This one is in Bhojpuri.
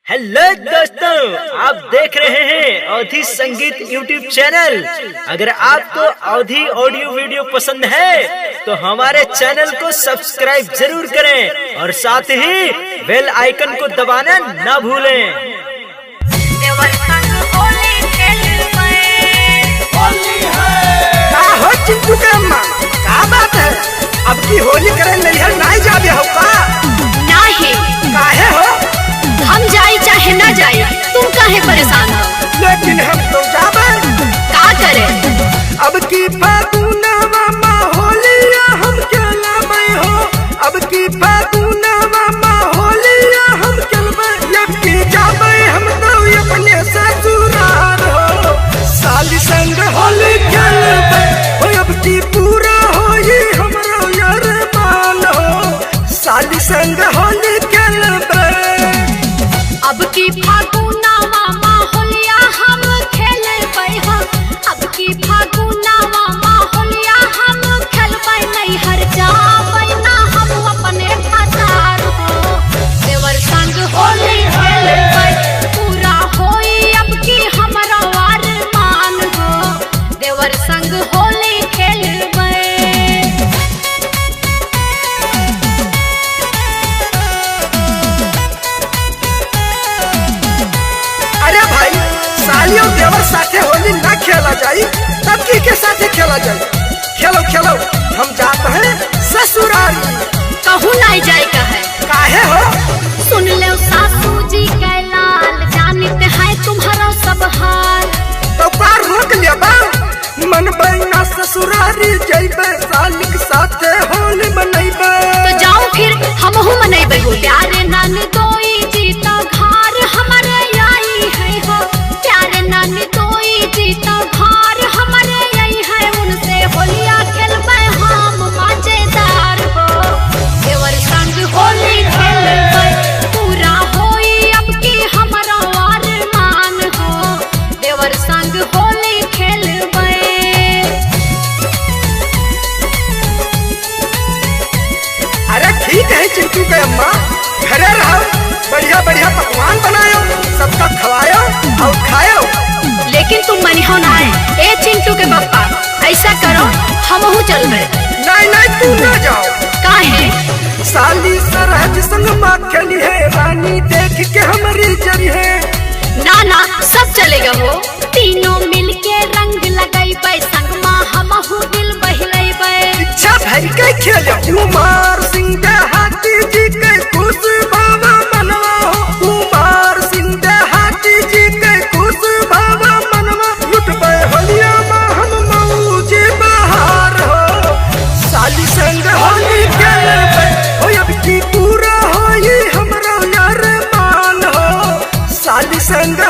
हेलो दोस्तों, आप देख रहे हैं अवधी संगीत यूट्यूब चैनल। अगर आपको अवधी ऑडियो वीडियो पसंद है तो हमारे चैनल को सब्सक्राइब जरूर करें और साथ ही बेल आइकन को दबाना ना भूलें। चिंटू के अम्मा क्या बात है? अब की होली करे नैहर नहीं जाबे हो का? नहीं। काहे हो? हम जाए चाहे ना जाए, तुम काहे परेशान हो? लेकिन हम तो जाबे। का करे? अब की फागुनवा मा होलिया हम खेलबे हो। अब की फागुनवा मा होलिया हम खेलबे। अब की जाबे हम तो अपने ससुराल हो। साली संग होली खेलबे। अब की पूरा होई हमरो यार मान हो। साली संग होली खेलबे। अब की फागुनवा मा होलिया हम खेलबे हो। अब की फागुनवा मा होलिया हम खेलबे। नैहर जाबे ना हम अपने फसार हो। देवर संग होली खेलबे। पूरा होई अब की हमरा वार मान हो। देवर संग होली खेलबे। अरे भाई, सालियों देवर साथे होली ना खेला जाई तब की के साथे खेला जाई? खेलो खेलो, हम जाते हैं ससुराल। कहूँ नहीं जाए का है। काहे हो? सुन ले सासू जी के लाल, जानते हैं तुम्हारा सब हाल। तो कार रोक लिया बा। मन बना ससुरारी जइबे, साली के साथे होली मनइबे। तो जाओ फिर हमहू मनाइबे हो। प्यारे नानी दोई जी तो घर हमारे आई है हो। प्यारे नानी दोई जी तो घर हमारे आई है। उनसे होलिया खेलबे हम मजेदार हो। देवर संग होली खेलबे। पूरा होई अब की हमरा वार मान हो। देवर संग होली खेलबे। अरे ठीक है चिंटू के अम्मा, घरे रहो, बढ़िया बढ़िया पकवान बनायो, सबका खवायो और खायो। लेकिन तुम मनिहो ना है। ए चिंटू के पापा, ऐसा करो हमहू चल गए। नहीं नहीं, तू ना जाओ। काहे? साली सरहज संग माँ खेली है, रानी देख के हमारी जरी है। ना ना, सब चलेगा हो। तीनों मिलके रंग लगाइबे, संग माँ हमहू दिल बहलाइबे। इच्छा भर के खेलो। कुमार सिंह देहाती जी के खुश बाबा मनवा हो। कुमार सिंह देहाती जी के खुश बाबा मनवा। लुटबे होलिया में हम मौज बहार हो। साली संग होली खेलबे। हो अब की पूरा होई हमरो यार मान हो। साली संग